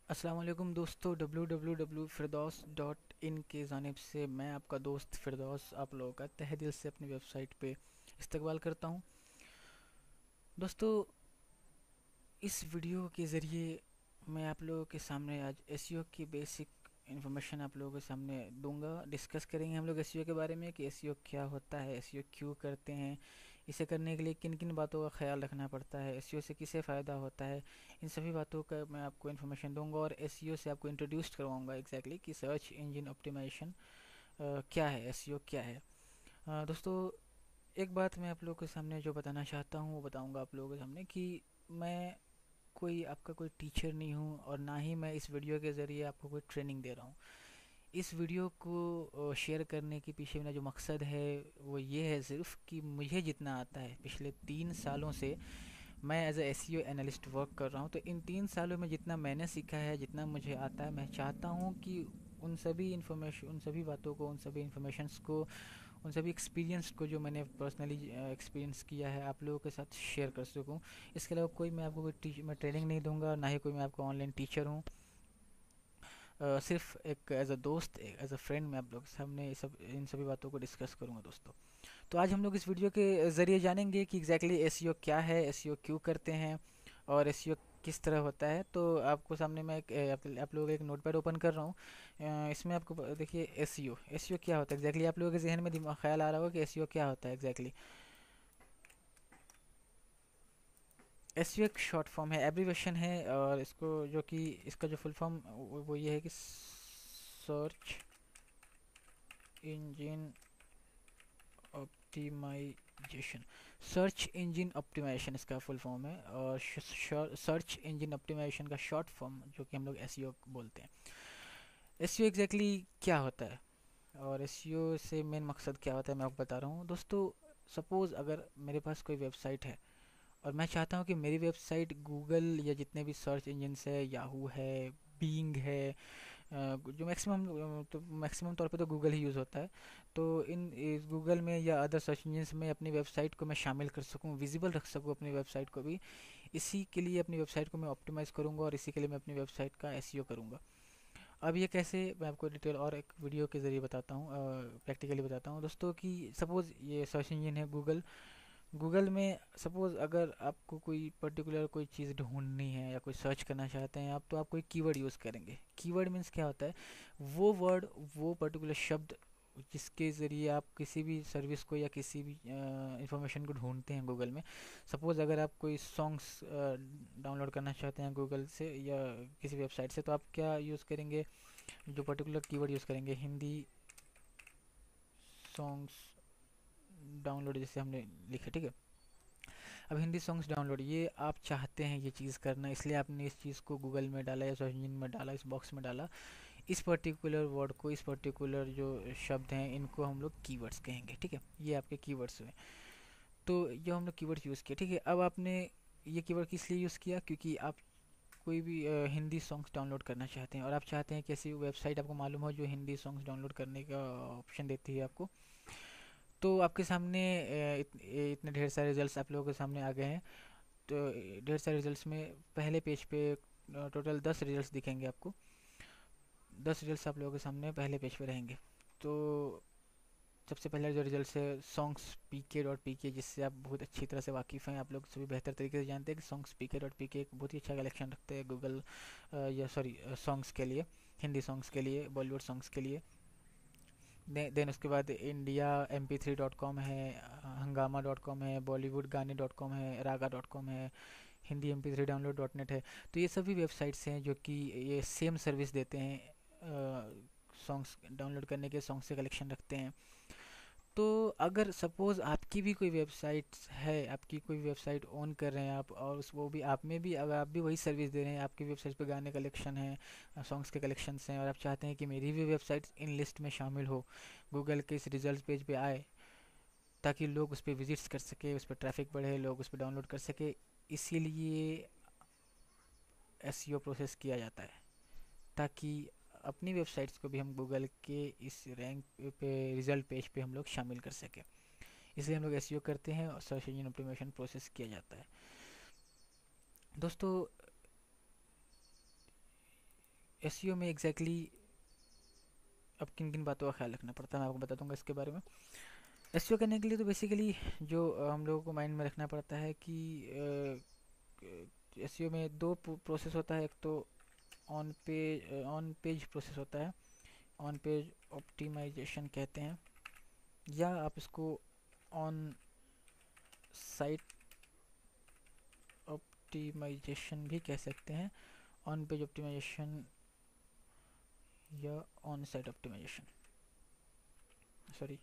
अस्सलाम वालेकुम दोस्तों, www.firdaus.in की जानिब से मैं आपका दोस्त फिरदौस आप लोगों का तहे दिल से अपनी वेबसाइट पे इस्तकबाल करता हूँ। दोस्तों, इस वीडियो के ज़रिए मैं आप लोगों के सामने आज एसईओ की बेसिक इन्फॉर्मेशन आप लोगों के सामने दूंगा। डिस्कस करेंगे हम लोग एसईओ के बारे में कि एसईओ क्या होता है, एसईओ क्यों करते हैं, इसे करने के लिए किन किन बातों का ख्याल रखना पड़ता है, एसईओ से किसे फ़ायदा होता है। इन सभी बातों का मैं आपको इन्फॉर्मेशन दूंगा और एसईओ से आपको इंट्रोड्यूस करवाऊंगा एग्जैक्टली कि सर्च इंजन ऑप्टिमाइजेशन क्या है, एसईओ क्या है। दोस्तों, एक बात मैं आप लोगों के सामने जो बताना चाहता हूँ वो बताऊंगा आप लोगों के सामने कि मैं कोई आपका कोई टीचर नहीं हूँ और ना ही मैं इस वीडियो के ज़रिए आपको कोई ट्रेनिंग दे रहा हूँ। इस वीडियो को शेयर करने के पीछे मेरा जो मकसद है वो ये है सिर्फ कि मुझे जितना आता है पिछले 3 सालों से मैं as a SEO analyst work कर रहा हूँ, तो इन 3 सालों में जितना मैंने सीखा है, जितना मुझे आता है, मैं चाहता हूँ कि उन सभी बातों को, उन सभी इंफॉर्मेशंस को, उन सभी एक्सपीरियंस को जो मैंने पर्सनली एक्सपीरियंस किया है आप लोगों के साथ शेयर कर सकूं। इसके अलावा कोई मैं आपको मैं ट्रेनिंग नहीं दूंगा, ना ही कोई मैं आपको ऑनलाइन टीचर हूँ। सिर्फ एक एज अ दोस्त, एज अ फ्रेंड मैं आप लोग के सामने इन सभी बातों को डिस्कस करूंगा दोस्तों। तो आज हम लोग इस वीडियो के ज़रिए जानेंगे कि एग्जैक्टली एसईओ क्या है, एसईओ क्यों करते हैं और एसईओ किस तरह होता है। तो आपको सामने मैं आप लोगों का एक नोटपैड ओपन कर रहा हूँ। इसमें आपको देखिए एसईओ एसईओ क्या होता है एग्जैक्टली। आप लोगों के जहन में दिमाग ख्याल आ रहा होगा कि एसईओ क्या होता है एग्जैक्टली। एसईओ एक शॉर्ट फॉर्म है, एब्रीवेशन है, और इसको जो कि इसका जो फुल फॉर्म वो ये है कि search engine optimisation. Search engine optimisation इसका फुल फॉर्म है, और सर्च इंजन ऑप्टिमाइजेशन का शॉर्ट फॉर्म जो कि हम लोग एसईओ बोलते हैं। एसईओ एग्जैक्टली क्या होता है और एसईओ से मेन मकसद क्या होता है मैं आपको बता रहा हूँ दोस्तों। सपोज़ अगर मेरे पास कोई वेबसाइट है और मैं चाहता हूँ कि मेरी वेबसाइट गूगल या जितने भी सर्च इंजन्स है, याहू है, बीइंग है, जो मैक्सिमम तौर पे तो गूगल ही यूज़ होता है। तो इन इस गूगल में या अदर सर्च इंजन्स में अपनी वेबसाइट को मैं शामिल कर सकूं, विजिबल रख सकूं अपनी वेबसाइट को भी। इसी के लिए अपनी वेबसाइट को मैं ऑप्टिमाइज़ करूंगा और इसी के लिए मैं अपनी वेबसाइट का एसईओ करूंगा। अब ये कैसे, मैं आपको डिटेल और एक वीडियो के ज़रिए बताता हूँ, प्रैक्टिकली बताता हूँ दोस्तों। कि सपोज़ ये सर्च इंजन है गूगल। गूगल में सपोज़ अगर आपको कोई पर्टिकुलर कोई चीज़ ढूंढनी है या कोई सर्च करना चाहते हैं आप, तो आप कोई कीवर्ड यूज़ करेंगे। कीवर्ड मीन्स क्या होता है, वो वर्ड, वो पर्टिकुलर शब्द जिसके ज़रिए आप किसी भी सर्विस को या किसी भी इंफॉर्मेशन को ढूंढते हैं गूगल में। सपोज़ अगर आप कोई सॉन्ग्स डाउनलोड करना चाहते हैं गूगल से या किसी वेबसाइट से, तो आप क्या यूज़ करेंगे, जो पर्टिकुलर कीवर्ड यूज़ करेंगे, हिंदी सॉन्ग्स डाउनलोड जैसे हमने लिखे, ठीक है। अब हिंदी सॉन्ग्स डाउनलोड, ये आप चाहते हैं ये चीज़ करना, इसलिए आपने इस चीज़ को गूगल में डाला या सर्च इंजन में डाला, इस बॉक्स में डाला। इस पर्टिकुलर वर्ड को, इस पर्टिकुलर जो शब्द हैं, इनको हम लोग कीवर्ड्स कहेंगे, ठीक है। ये आपके कीवर्ड्स हुए। तो ये हम लोग कीवर्ड्स यूज़ किए, ठीक है। अब आपने ये कीवर्ड किस लिए यूज़ किया, क्योंकि आप कोई भी हिंदी सॉन्ग्स डाउनलोड करना चाहते हैं और आप चाहते हैं कि ऐसी वेबसाइट आपको मालूम हो जो हिंदी सॉन्ग्स डाउनलोड करने का ऑप्शन देती है आपको। तो आपके सामने इतने ढेर सारे रिजल्ट्स आप लोगों के सामने आ गए हैं। तो ढेर सारे रिजल्ट्स में पहले पेज पे टोटल 10 रिजल्ट्स दिखेंगे आपको। 10 रिजल्ट्स आप लोगों के सामने पहले पेज पे रहेंगे। तो सबसे पहला जो रिजल्ट है सॉन्ग्स pk.pk, जिससे आप बहुत अच्छी तरह से वाकिफ़ हैं, आप लोग सभी बेहतर तरीके से जानते हैं कि सॉन्ग्स pk.pk एक बहुत ही अच्छा कलेक्शन रखते हैं गूगल, या सॉरी सॉन्ग्स के लिए, हिंदी सॉन्ग्स के लिए, बॉलीवुड सॉन्ग्स के लिए। देन उसके बाद इंडिया mp3.com है, हंगामा.com है, बॉलीवुड गाने.com है, रागा.com है, हिंदी mp3 डाउनलोड.नेट है। तो ये सभी वेबसाइट्स हैं जो कि ये सेम सर्विस देते हैं, सॉन्ग्स डाउनलोड करने के, सॉन्ग्स से कलेक्शन रखते हैं। तो अगर सपोज़ आपकी भी कोई वेबसाइट है, आपकी कोई वेबसाइट ओन कर रहे हैं आप, और उस वो भी आप में भी, अगर आप भी वही सर्विस दे रहे हैं, आपकी वेबसाइट पे गाने कलेक्शन है, सॉन्ग्स के कलेक्शंस हैं, और आप चाहते हैं कि मेरी भी वेबसाइट इन लिस्ट में शामिल हो, गूगल के इस रिजल्ट पेज पे आए, ताकि लोग उस पर विजिट्स कर सके, उस पर ट्रैफिक बढ़े, लोग उस पर डाउनलोड कर सके, इसीलिए एसईओ प्रोसेस किया जाता है। ताकि अपनी वेबसाइट्स को भी हम गूगल के इस रैंक पे, रिजल्ट पेज पे हम लोग शामिल कर सकें, इसलिए हम लोग एसईओ करते हैं और सर्च इंजन ऑप्टिमाइजेशन प्रोसेस किया जाता है दोस्तों। एसईओ में एग्जैक्टली अब किन किन बातों का ख्याल रखना पड़ता है मैं आपको बता दूंगा इसके बारे में। एसईओ करने के लिए तो बेसिकली जो हम लोगों को माइंड में रखना पड़ता है कि एसईओ में दो प्रोसेस होता है। एक तो ऑन पेज प्रोसेस होता है, ऑन पेज ऑप्टिमाइजेशन कहते हैं, या आप इसको ऑन साइट ऑप्टिमाइजेशन भी कह सकते हैं। ऑन पेज ऑप्टिमाइजेशन या ऑन साइट ऑप्टिमाइजेशन, सॉरी।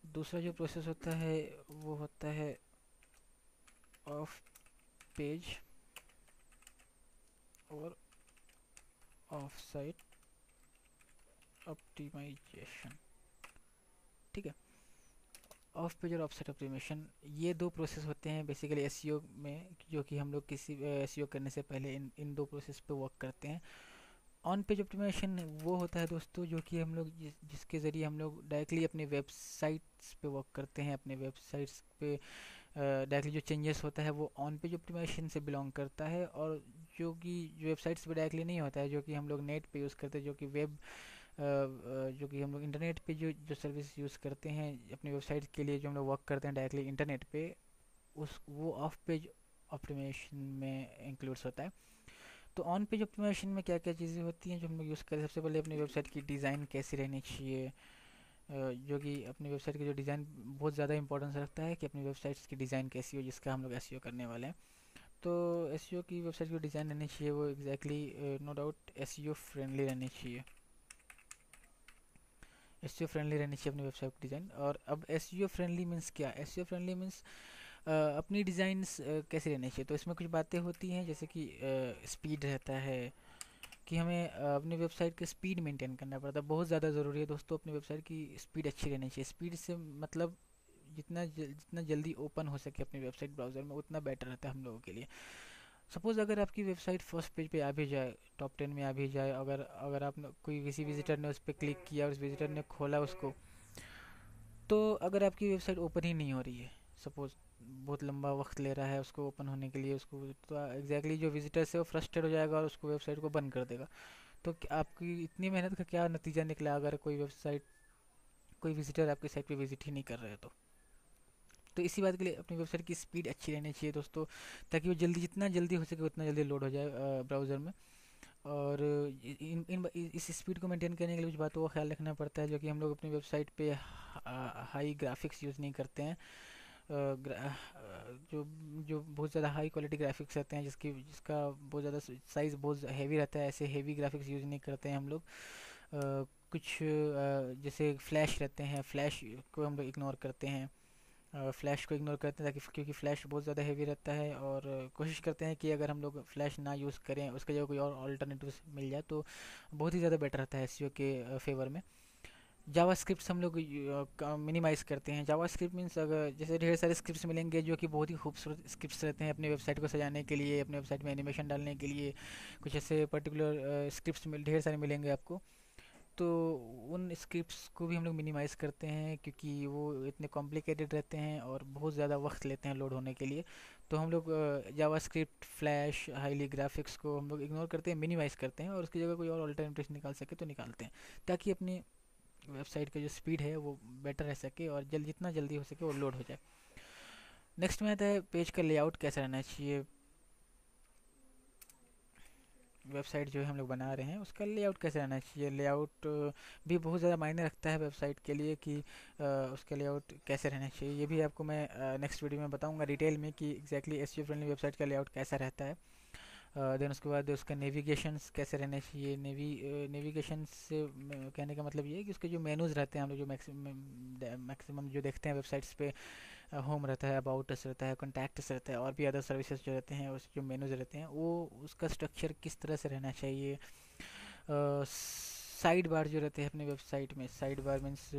दूसरा जो प्रोसेस होता है वो होता है ऑफ पेज और ऑफ साइट ऑप्टिमाइजेशन। ठीक है, ऑफ पेज और ऑफ साइट ऑप्टिमाइजेशन ये दो प्रोसेस होते हैं बेसिकली एसईओ में, जो कि हम लोग किसी एसईओ करने से पहले इन दो प्रोसेस पे वर्क करते हैं। ऑन पेज ऑप्टिमाइजेशन वो होता है दोस्तों जो कि हम लोग जिसके ज़रिए हम लोग डायरेक्टली अपने वेबसाइट्स पे वर्क करते हैं। अपने वेबसाइट्स पे डायरेक्टली जो चेंजेस होता है वो ऑन पेज ऑप्टिमाइजेशन से बिलोंग करता है, और जो वेबसाइट्स पे डायरेक्टली नहीं होता है, जो कि हम लोग नेट पे यूज़ करते हैं, जो कि जो कि हम लोग इंटरनेट पे जो जो सर्विस यूज़ करते हैं अपनी वेबसाइट के लिए, जो हम लोग वर्क करते हैं डायरेक्टली इंटरनेट पे, उस वो ऑफ पेज ऑप्टिमाइजेशन में इंक्लूड्स होता है। तो ऑन पेज ऑप्टिमाइजेशन में क्या क्या चीज़ें होती हैं जो हम लोग यूज़ करें। सबसे पहले अपनी वेबसाइट की डिज़ाइन कैसी रहनी चाहिए, जो कि अपनी वेबसाइट की जो डिज़ाइन बहुत ज़्यादा इंपॉर्टेंस रखता है कि अपनी वेबसाइट्स की डिज़ाइन कैसी हो, जिसका हम लोग एसईओ करने वाले हैं। तो एसईओ की वेबसाइट की डिज़ाइन रहनी चाहिए वो exactly no doubt SEO friendly रहनी चाहिए। एसईओ फ्रेंडली रहनी चाहिए अपनी वेबसाइट की डिज़ाइन। और अब एसईओ फ्रेंडली मीन्स क्या? एसईओ फ्रेंडली मीन्स अपनी डिज़ाइंस कैसे रहनी चाहिए। तो इसमें कुछ बातें होती हैं जैसे कि स्पीड रहता है, कि हमें अपनी वेबसाइट की स्पीड मेंटेन करना पड़ता है। बहुत ज़्यादा ज़रूरी है दोस्तों, अपनी वेबसाइट की स्पीड अच्छी रहनी चाहिए। स्पीड से मतलब जितना जल्दी ओपन हो सके अपनी वेबसाइट ब्राउज़र में उतना बेटर रहता है हम लोगों के लिए। सपोज़ अगर आपकी वेबसाइट फर्स्ट पेज पे आ भी जाए, टॉप 10 में आ भी जाए, अगर अगर आप कोई किसी विजिटर ने उस पर क्लिक किया और उस विजिटर ने खोला उसको, तो अगर आपकी वेबसाइट ओपन ही नहीं हो रही है, सपोज़ बहुत लंबा वक्त ले रहा है उसको ओपन होने के लिए, उसको तो एग्जैक्टली जो विजिटर्स है वो फ्रस्ट्रेट हो जाएगा और उसको वेबसाइट को बंद कर देगा। तो आपकी इतनी मेहनत का क्या नतीजा निकला अगर कोई विजिटर आपकी साइट पे विजिट ही नहीं कर रहे हैं। तो इसी बात के लिए अपनी वेबसाइट की स्पीड अच्छी रहनी चाहिए दोस्तों, ताकि वो जितना जल्दी हो सके उतना जल्दी लोड हो जाए ब्राउज़र में। और इस स्पीड को मेंटेन करने के लिए कुछ बातों का ख्याल रखना पड़ता है, जो कि हम लोग अपनी वेबसाइट पे हाई ग्राफिक्स यूज़ नहीं करते हैं। जो जो बहुत ज़्यादा हाई क्वालिटी ग्राफिक्स रहते हैं, जिसका बहुत ज़्यादा साइज़ बहुत हेवी रहता है, ऐसे हेवी ग्राफिक्स यूज़ नहीं करते हैं हम लोग। कुछ जैसे फ्लैश रहते हैं, फ्लैश को हम लोग इग्नोर करते हैं। फ्लैश को इग्नोर करते हैं ताकि क्योंकि फ्लैश बहुत ज़्यादा हेवी रहता है, और कोशिश करते हैं कि अगर हम लोग फ्लैश ना यूज़ करें, उसके जगह कोई और ऑल्टरनेटिव मिल जाए तो बहुत ही ज़्यादा बेटर रहता है एसईओ के फेवर में। जावा स्क्रिप्ट हम लोग मिनिमाइज़ करते हैं। जावा स्क्रिप्ट मीन्स अगर जैसे ढेर सारे स्क्रिप्ट्स मिलेंगे जो कि बहुत ही खूबसूरत स्क्रिप्ट्स रहते हैं अपनी वेबसाइट को सजाने के लिए, अपने वेबसाइट में एनिमेशन डालने के लिए, कुछ ऐसे पर्टिकुलर स्क्रिप्ट्स ढेर सारे मिलेंगे आपको। तो उन स्क्रिप्ट्स को भी हम लोग मिनिमाइज़ करते हैं क्योंकि वो इतने कॉम्प्लिकेटेड रहते हैं और बहुत ज़्यादा वक्त लेते हैं लोड होने के लिए। तो हम लोग जावा स्क्रिप्ट, फ्लैश, हाईली ग्राफिक्स को हम लोग इग्नोर करते हैं, मिनिमाइज़ करते हैं, और उसकी जगह कोई और अल्टरनेटिव निकाल सके तो निकालते हैं, ताकि अपनी वेबसाइट का जो स्पीड है वो बेटर रह सके और जितना जल्दी हो सके वो लोड हो जाए। नेक्स्ट में आता है पेज का लेआउट कैसा रहना चाहिए। वेबसाइट जो है हम लोग बना रहे हैं उसका लेआउट कैसे रहना चाहिए। लेआउट भी बहुत ज़्यादा मायने रखता है वेबसाइट के लिए कि उसका लेआउट कैसे रहना चाहिए। ये भी आपको मैं नेक्स्ट वीडियो में बताऊंगा डिटेल में कि एग्जैक्टली एसईओ फ्रेंडली वेबसाइट का लेआउट कैसा रहता है। देन उसके बाद उसका नेविगेशंस कैसे रहने चाहिए। नेविगेशन से कहने का मतलब ये है कि उसके जो मेनूज़ रहते हैं, हम लोग जो मैक्सिमम जो देखते हैं वेबसाइट्स पे, होम रहता है, अबाउट अस रहता है, कॉन्टैक्ट्स रहता है, और भी अदर सर्विसेज जो रहते हैं, उस जो मेनूज रहते हैं वो उसका स्ट्रक्चर किस तरह से रहना चाहिए। साइड बार जो रहते हैं अपने वेबसाइट में, साइड बार मीन्स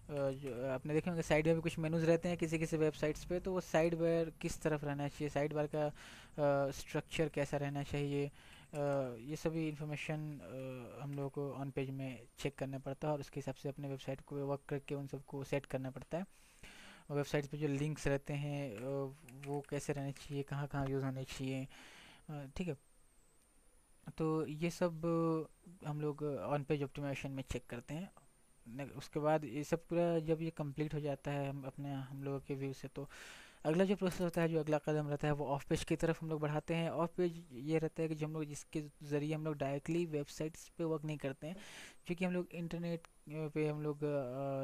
जो आपने देखे होंगे साइड बार भी कुछ मेनूज रहते हैं किसी किसी वेबसाइट्स पे, तो वो साइड बार किस तरफ रहना चाहिए, साइड बार का स्ट्रक्चर कैसा रहना चाहिए। ये सभी इंफॉर्मेशन हम लोगों को ऑन पेज में चेक करना पड़ता है और उसके हिसाब से अपने वेबसाइट को वर्क करके उन सबको सेट करना पड़ता है। वेबसाइट्स पे जो लिंक्स रहते हैं वो कैसे रहने चाहिए, कहाँ कहाँ यूज़ होने चाहिए, ठीक है। तो ये सब हम लोग ऑन पेज ऑप्टिमाइजेशन में चेक करते हैं। उसके बाद ये सब पूरा जब ये कंप्लीट हो जाता है हम लोगों के व्यू से, तो अगला जो प्रोसेस होता है, जो अगला कदम रहता है, वो ऑफ पेज की तरफ हम लोग बढ़ाते हैं। ऑफ पेज ये रहता है कि जो हम लोग जिसके ज़रिए हम लोग डायरेक्टली वेबसाइट्स पे वर्क नहीं करते हैं, क्योंकि हम लोग इंटरनेट पे हम लोग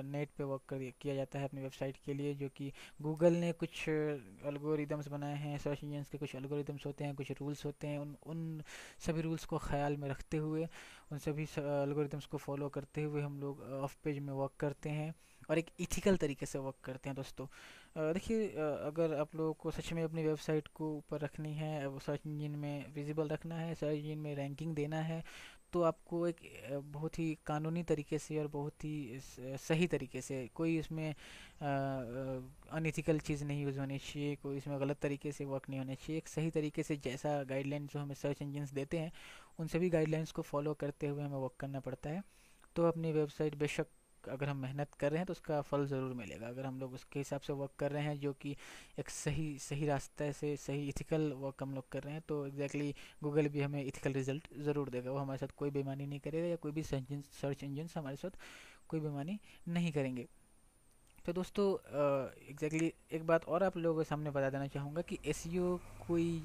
नेट पे वर्क कर किया जाता है अपनी वेबसाइट के लिए, जो कि गूगल ने कुछ एल्गोरिदम्स बनाए हैं, सर्च इंजन्स के कुछ एल्गोरिदम्स होते हैं, कुछ रूल्स होते हैं। उन उन सभी रूल्स को ख्याल में रखते हुए, उन सभी एल्गोरिदम्स को फॉलो करते हुए हम लोग ऑफ पेज में वर्क करते हैं और एक इथिकल तरीके से वर्क करते हैं दोस्तों। देखिए, अगर आप लोगों को सच में अपनी वेबसाइट को ऊपर रखनी है, वो सर्च इंजन में विजिबल रखना है, सर्च इंजन में रैंकिंग देना है, तो आपको एक बहुत ही कानूनी तरीके से और बहुत ही सही तरीके से, कोई इसमें अनइथिकल चीज़ नहीं यूज़ होनी चाहिए, कोई इसमें गलत तरीके से वर्क नहीं होना चाहिए। एक सही तरीके से जैसा गाइडलाइन जो हमें सर्च इंजन्स देते हैं, उन सभी गाइडलाइंस को फॉलो करते हुए हमें वर्क करना पड़ता है। तो अपनी वेबसाइट बेशक अगर हम मेहनत कर रहे हैं तो उसका फल ज़रूर मिलेगा। अगर हम लोग उसके हिसाब से वर्क कर रहे हैं, जो कि एक सही सही रास्ते से सही इथिकल वर्क हम लोग कर रहे हैं, तो एग्जैक्टली गूगल भी हमें इथिकल रिजल्ट ज़रूर देगा। वो हमारे साथ कोई बेईमानी नहीं करेगा, या कोई भी सर्च इंजन हमारे साथ कोई बेईमानी नहीं करेंगे। तो दोस्तों, एग्जैक्टली एक बात और आप लोगों के सामने बता देना चाहूँगा कि एसईओ कोई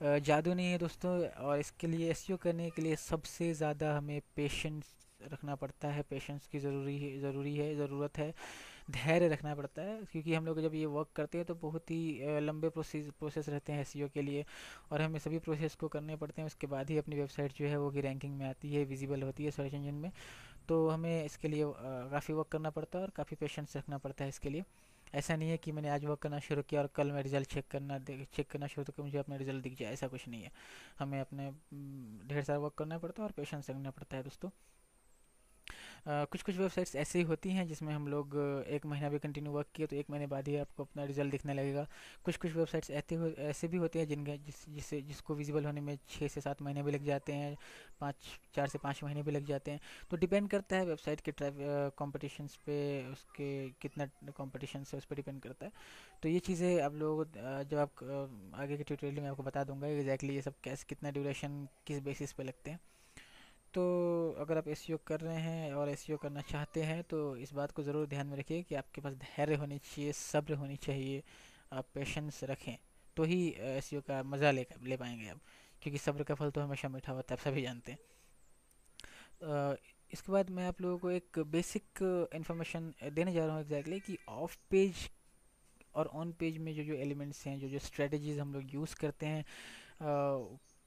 जादू नहीं है दोस्तों। और इसके लिए, एसईओ करने के लिए सबसे ज़्यादा हमें पेशेंस रखना पड़ता है। पेशेंस की ज़रूरी है, ज़रूरत है। धैर्य रखना पड़ता है, क्योंकि हम लोग जब ये वर्क करते हैं तो बहुत ही लंबे प्रोसेस रहते हैं एसईओ के लिए, और हमें सभी प्रोसेस को करने पड़ते हैं। उसके बाद ही अपनी वेबसाइट जो है वो की रैंकिंग में आती है, विजिबल होती है सर्च इंजन में। तो हमें इसके लिए काफ़ी वर्क करना पड़ता है और काफ़ी पेशेंस रखना पड़ता है इसके लिए। ऐसा नहीं है कि मैंने आज वर्क करना शुरू किया और कल मैं रिजल्ट चेक करना शुरू तो मुझे अपना रिजल्ट दिख जाए, ऐसा कुछ नहीं है। हमें अपने ढेर सारा वर्क करना पड़ता है और पेशेंस रखना पड़ता है दोस्तों। कुछ कुछ वेबसाइट्स ऐसे ही होती हैं जिसमें हम लोग एक महीना भी कंटिन्यू वर्क किए तो एक महीने बाद ही आपको अपना रिजल्ट दिखने लगेगा। कुछ कुछ वेबसाइट्स ऐसे भी होते हैं जिसको विजिबल होने में 6 से 7 महीने भी लग जाते हैं, 4 से 5 महीने भी लग जाते हैं। तो डिपेंड करता है वेबसाइट के कॉम्पिटिशन्स पे, उसके कितना कॉम्पिटिशन है उस पर डिपेंड करता है। तो ये चीज़ें आप लोग जब आप आगे के ट्यूटोरियल में आपको बता दूंगा एग्जैक्टली ये सब कैसे, कितना ड्यूरेशन किस बेसिस पे लगते हैं। तो अगर आप एसईओ कर रहे हैं और एसईओ करना चाहते हैं तो इस बात को ज़रूर ध्यान में रखिए कि आपके पास धैर्य होनी चाहिए, सब्र होनी चाहिए, आप पेशेंस रखें, तो ही एसईओ का मज़ा ले पाएंगे आप। क्योंकि सब्र का फल तो हमेशा मीठा होता है, आप सभी जानते हैं। इसके बाद मैं आप लोगों को एक बेसिक इन्फॉर्मेशन देने जा रहा हूँ एग्जैक्टली कि ऑफ पेज और ऑन पेज में जो जो एलिमेंट्स हैं, जो जो स्ट्रेटजीज हम लोग यूज़ करते हैं,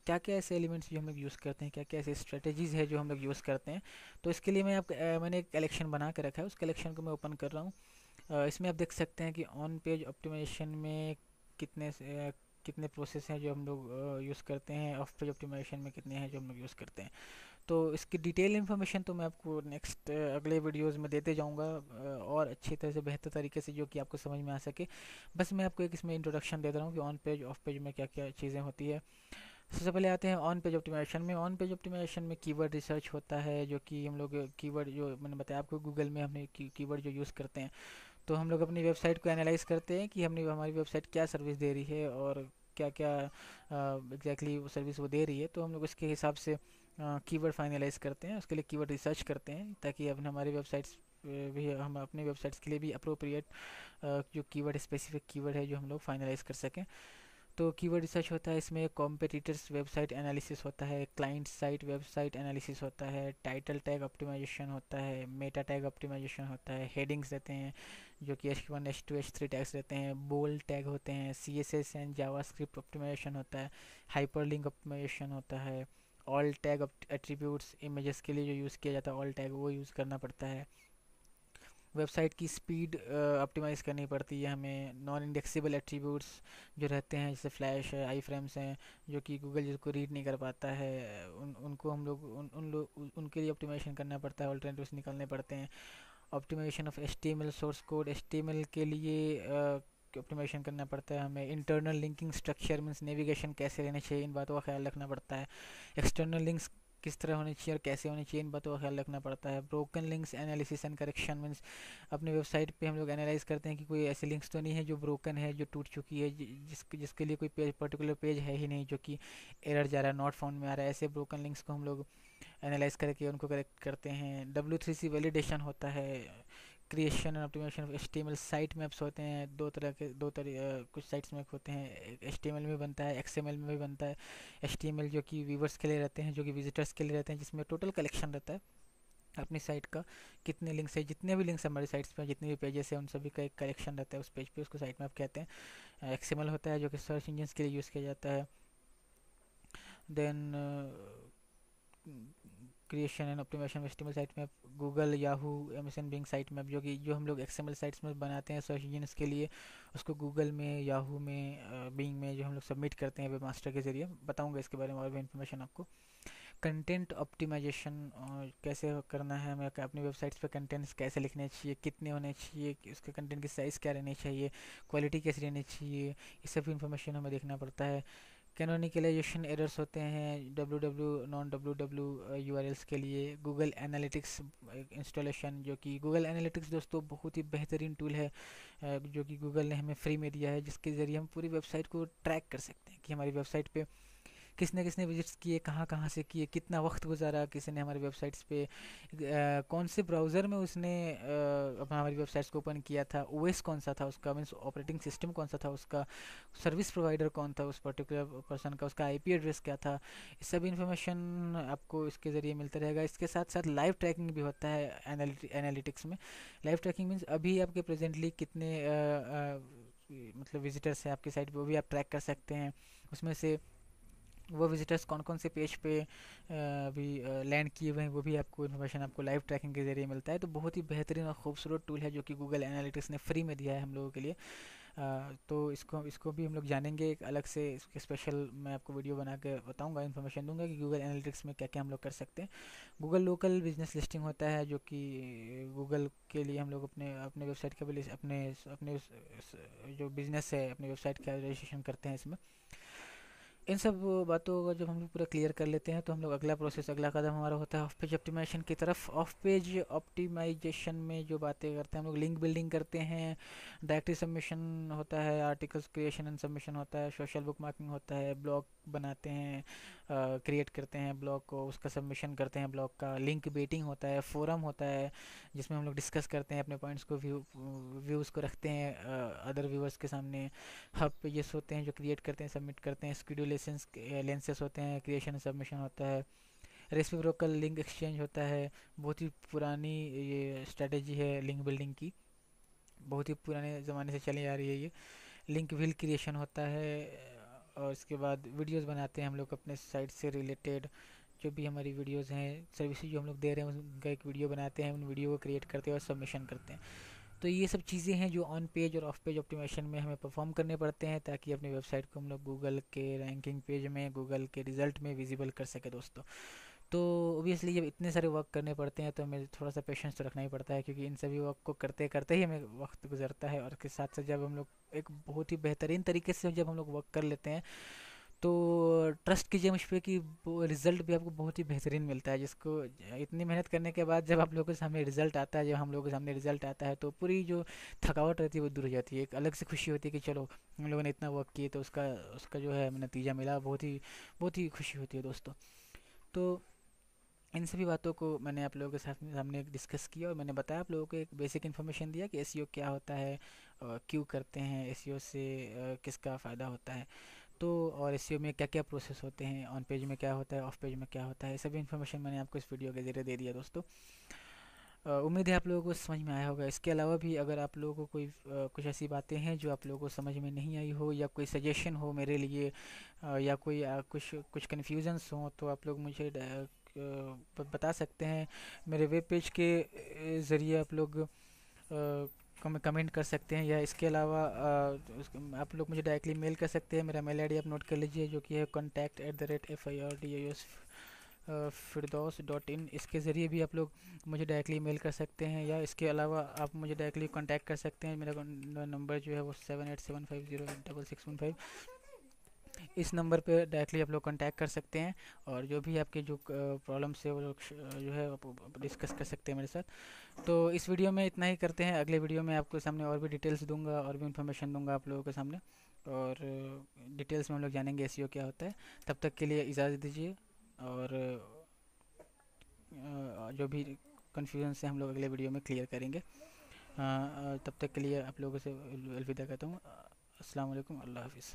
क्या क्या ऐसे एलिमेंट्स जो हम लोग यूज़ करते हैं, क्या क्या ऐसे स्ट्रेटजीज़ है जो हम लोग यूज़ करते हैं। तो इसके लिए मैंने एक कलेक्शन बना के रखा है, उस कलेक्शन को मैं ओपन कर रहा हूँ। इसमें आप देख सकते हैं कि ऑन पेज ऑप्टिमाइजेशन में कितने प्रोसेस हैं जो हम लोग यूज़ करते हैं, ऑफ पेज ऑप्टिमाइजेशन में कितने हैं जो हम लोग यूज़ करते हैं। तो इसकी डिटेल इन्फॉर्मेशन तो मैं आपको नेक्स्ट अगले वीडियोस में देते जाऊंगा, और अच्छी तरह से बेहतर तरीके से, जो कि आपको समझ में आ सके। बस मैं आपको एक इसमें इंट्रोडक्शन दे रहा हूँ कि ऑन पेज ऑफ पेज में क्या क्या चीज़ें होती है। सबसे पहले आते हैं ऑन पेज ऑप्टिमाइजेशन में। ऑन पेज ऑप्टिमाइजेशन में कीवर्ड रिसर्च होता है, जो कि हम लोग कीवर्ड, जो मैंने बताया आपको, गूगल में हमने कीवर्ड जो यूज़ करते हैं, तो हम लोग अपनी वेबसाइट को एनालाइज करते हैं कि हमने हमारी वेबसाइट क्या सर्विस दे रही है और क्या क्या एग्जैक्टली वो सर्विस वो दे रही है। तो हम लोग उसके हिसाब से कीवर्ड फाइनलाइज करते हैं, उसके लिए कीवर्ड रिसर्च करते हैं, ताकि अपने हमारी वेबसाइट्स भी, हम अपनी वेबसाइट्स के लिए भी अप्रोप्रिएट जो कीवर्ड, स्पेसिफिक कीवर्ड है जो हम लोग फाइनलाइज कर सकें। तो कीवर्ड रिसर्च होता है, इसमें कॉम्पिटिटर्स वेबसाइट एनालिसिस होता है, क्लाइंट साइट वेबसाइट एनालिसिस होता है, टाइटल टैग ऑप्टिमाइजेशन होता है, मेटा टैग ऑप्टिमाइजेशन होता है, हेडिंग्स रहते हैं जो कि H1 H2 H3 टैग्स रहते हैं, बोल्ड टैग होते हैं, CSS एंड जावास्क्रिप्ट ऑप्टिमाइजेशन होता है, हाइपरलिंक ऑप्टिमाइजेशन होता है, ऑल टैग एट्रीब्यूट्स, इमेजेस के लिए जो यूज़ किया जाता है ऑल टैग, वो यूज़ करना पड़ता है। वेबसाइट की स्पीड ऑप्टिमाइज़ करनी पड़ती है हमें। नॉन इंडेक्सेबल एट्रीब्यूट्स जो रहते हैं, जैसे फ्लैश है, आई फ्रेम्स हैं, जो कि गूगल जिसको रीड नहीं कर पाता है, उनको हम लोग उनके लिए ऑप्टिमाइजेशन करना पड़ता है, ऑल्टरनेटिव्स निकालने पड़ते हैं। Optimisation of HTML source code, HTML के लिए ऑप्टिमाइजेशन करना पड़ता है हमें। Internal linking structure means navigation कैसे रहने चाहिए, इन बातों का ख्याल रखना पड़ता है। एक्सटर्नल लिंक्स किस तरह होनी चाहिए और कैसे होनी चाहिए, इन बातों का ख्याल रखना पड़ता है। Broken links analysis and correction means अपने वेबसाइट पे हम लोग एनालाइज करते हैं कि कोई ऐसी लिंक्स तो नहीं है जो ब्रोकन है, जो टूट चुकी है, जिसके लिए कोई पेज पर्टिकुलर पेज है ही नहीं, जो कि एरर जा रहा है, नॉट फाउंड में आ रहा है। ऐसे ब्रोकन लिंक्स को हम लोग एनालाइज करके उनको करेक्ट करते हैं। W3C वैलिडेशन होता है। Creation and optimisation of HTML site maps होते हैं, कुछ साइट्स मैप होते हैं, HTML में बनता है, XML में भी बनता है। HTML जो कि व्यूवर्स के लिए रहते हैं, जो कि विजिटर्स के लिए रहते हैं, जिसमें टोटल कलेक्शन रहता है अपनी साइट का, कितने लिंक्स है, जितने भी लिंक्स हमारी साइट्स पे, जितने भी पेजेस हैं, उन सभी का एक कलेक्शन रहता है उस पेज पे, उसको साइट मैप कहते हैं। XML होता है जो कि सर्च इंजन के लिए यूज़ किया जाता है। Then creation and optimisation HTML site map, Google, Yahoo, Amazon Bing site map, जो हम लोग XML साइट्स में बनाते हैं सर्च इंजन के लिए, उसको गूगल में, याहू में, बिंग में जो हम लोग सबमिट करते हैं वेब मास्टर के ज़रिए। बताऊंगा इसके बारे में और भी इन्फॉर्मेशन आपको। कंटेंट ऑप्टिमाइजेशन कैसे करना है हमें, अपनी वेबसाइट्स पे कंटेंट्स कैसे लिखने चाहिए, कितने होने चाहिए, उसके कंटेंट की साइज़ क्या रहनी चाहिए, क्वालिटी कैसी रहनी चाहिए, ये सब इन्फॉर्मेशन हमें देखना पड़ता है। कैनोनिकलाइजेशन एरर्स होते हैं नॉन डब्ल्यू यूआरएल्स के लिए। गूगल एनालिटिक्स इंस्टॉलेशन, जो कि गूगल एनालिटिक्स दोस्तों बहुत ही बेहतरीन टूल है, जो कि गूगल ने हमें फ्री में दिया है, जिसके ज़रिए हम पूरी वेबसाइट को ट्रैक कर सकते हैं कि हमारी वेबसाइट पे किसने किसने विजिट्स किए, कहाँ कहाँ से किए, कितना वक्त गुजारा किसी ने हमारी वेबसाइट्स पे, कौन से ब्राउज़र में उसने अपना हमारी वेबसाइट्स को ओपन किया था, ओएस कौन सा था उसका, मीन्स ऑपरेटिंग सिस्टम कौन सा था उसका, सर्विस प्रोवाइडर कौन था उस पर्टिकुलर पर्सन का, उसका आईपी एड्रेस क्या था। ये सब इन्फॉर्मेशन आपको इसके ज़रिए मिलता रहेगा। इसके साथ साथ लाइव ट्रैकिंग भी होता है एनालिटिक्स में। लाइव ट्रैकिंग मीन्स अभी आपके प्रेजेंटली कितने मतलब विजिटर्स हैं आपकी साइट पे, वो भी आप ट्रैक कर सकते हैं। उसमें से वो विजिटर्स कौन कौन से पेज पे अभी लैंड किए हुए हैं, वो भी आपको इन्फॉर्मेशन आपको लाइव ट्रैकिंग के ज़रिए मिलता है। तो बहुत ही बेहतरीन और खूबसूरत टूल है जो कि गूगल एनालिटिक्स ने फ्री में दिया है हम लोगों के लिए। तो इसको भी हम लोग जानेंगे एक अलग से, इसके स्पेशल मैं आपको वीडियो बना के बताऊंगा, इन्फॉर्मेशन दूंगा कि गूगल एनालिटिक्स में क्या क्या हम लोग कर सकते हैं। गूगल लोकल बिजनेस लिस्टिंग होता है, जो कि गूगल के लिए हम लोग अपने अपने वेबसाइट का भी अपने अपने जो बिज़नेस है अपने वेबसाइट का रजिस्ट्रेशन करते हैं इसमें। इन सब बातों को जब हम लोग पूरा क्लियर कर लेते हैं तो हम लोग अगला कदम हमारा होता है ऑफ पेज ऑप्टिमाइजेशन की तरफ। ऑफ पेज ऑप्टिमाइजेशन में जो बातें करते हैं हम लोग, लिंक बिल्डिंग करते हैं, डायरेक्टरी सबमिशन होता है, आर्टिकल्स क्रिएशन एंड सबमिशन होता है, सोशल बुक मार्किंग होता है, ब्लॉग बनाते हैं, क्रिएट करते हैं ब्लॉग को, उसका सबमिशन करते हैं ब्लॉग का, लिंक बेटिंग होता है, फोरम होता है जिसमें हम लोग डिस्कस करते हैं अपने पॉइंट्स को, व्यूज़ को रखते हैं अदर व्यूअर्स के सामने। हब पेजेस होते हैं जो क्रिएट करते हैं, सबमिट करते हैं, स्क्यूडुलेशंस लेंसेस होते हैं, क्रिएशन सबमिशन होता है, रेसिप्रोकल लिंक एक्सचेंज होता है। बहुत ही पुरानी ये स्ट्रेटेजी है लिंक बिल्डिंग की, बहुत ही पुराने ज़माने से चली आ रही है ये। लिंक व्हील क्रिएशन होता है, और इसके बाद वीडियोस बनाते हैं हम लोग अपने साइट से रिलेटेड, जो भी हमारी वीडियोस हैं, सर्विसेज जो हम लोग दे रहे हैं उनका एक वीडियो बनाते हैं, उन वीडियो को क्रिएट करते हैं और सबमिशन करते हैं। तो ये सब चीज़ें हैं जो ऑन पेज और ऑफ पेज ऑप्टिमाइजेशन में हमें परफॉर्म करने पड़ते हैं, ताकि अपनी वेबसाइट को हम लोग गूगल के रैंकिंग पेज में, गूगल के रिजल्ट में विजिबल कर सके दोस्तों। तो ओबियसली जब इतने सारे वर्क करने पड़ते हैं तो हमें थोड़ा सा पेशेंस तो रखना ही पड़ता है, क्योंकि इन सभी वर्क को करते करते ही हमें वक्त गुजरता है। और इसके साथ साथ जब हम लोग एक बहुत ही बेहतरीन तरीके से जब हम लोग वर्क कर लेते हैं, तो ट्रस्ट कीजिए मुझ पे कि वो रिज़ल्ट भी आपको बहुत ही बेहतरीन मिलता है। जिसको इतनी मेहनत करने के बाद जब आप लोगों के सामने रिज़ल्ट आता है, जब हम लोगों के सामने रिज़ल्ट आता है, तो पूरी जो थकावट रहती है वो दूर हो जाती है। एक अलग से खुशी होती है कि चलो हम लोगों ने इतना वर्क किया तो उसका उसका जो है नतीजा मिला, बहुत ही खुशी होती है दोस्तों। तो इन सभी बातों को मैंने आप लोगों के साथ सामने डिस्कस किया, और मैंने बताया आप लोगों को एक बेसिक इन्फॉर्मेशन दिया कि एसईओ क्या होता है, क्यों करते हैं एसईओ से, किसका फ़ायदा होता है, तो और एसईओ में क्या क्या प्रोसेस होते हैं, ऑन पेज में क्या होता है, ऑफ पेज में क्या होता है, सभी इन्फॉर्मेशन मैंने आपको इस वीडियो के ज़रिए दे दिया दोस्तों। उम्मीद है आप लोगों को समझ में आया होगा। इसके अलावा भी अगर आप लोगों को कोई कुछ ऐसी बातें हैं जो आप लोगों को समझ में नहीं आई हो, या कोई सजेशन हो मेरे लिए, या कोई कुछ कुछ कन्फ्यूजन्स हो, तो आप लोग मुझे बता सकते हैं। मेरे वेब पेज के ज़रिए आप लोग कमेंट कर सकते हैं, या इसके अलावा आप लोग मुझे डायरेक्टली मेल कर सकते हैं। मेरा मेल आईडी आप नोट कर लीजिए, जो कि है contact@firdaus firdaus.in। इसके ज़रिए भी आप लोग मुझे डायरेक्टली मेल कर सकते हैं, या इसके अलावा आप मुझे डायरेक्टली कांटेक्ट कर सकते हैं। मेरा नंबर जो है वो 7875086615। इस नंबर पे डायरेक्टली आप लोग कांटेक्ट कर सकते हैं, और जो भी आपके जो प्रॉब्लम से वो लोग जो है डिस्कस कर सकते हैं मेरे साथ। तो इस वीडियो में इतना ही करते हैं, अगले वीडियो में आपके सामने और भी डिटेल्स दूंगा और भी इन्फॉर्मेशन दूंगा आप लोगों के सामने, और डिटेल्स में हम लोग जानेंगे एसईओ क्या होता है। तब तक के लिए इजाज़त दीजिए, और जो भी कन्फ्यूजन से हम लोग अगले वीडियो में क्लियर करेंगे। तब तक के लिए आप लोगों से अलविदा कहता हूँ। अस्सलाम वालेकुम, अल्लाह हाफिज़।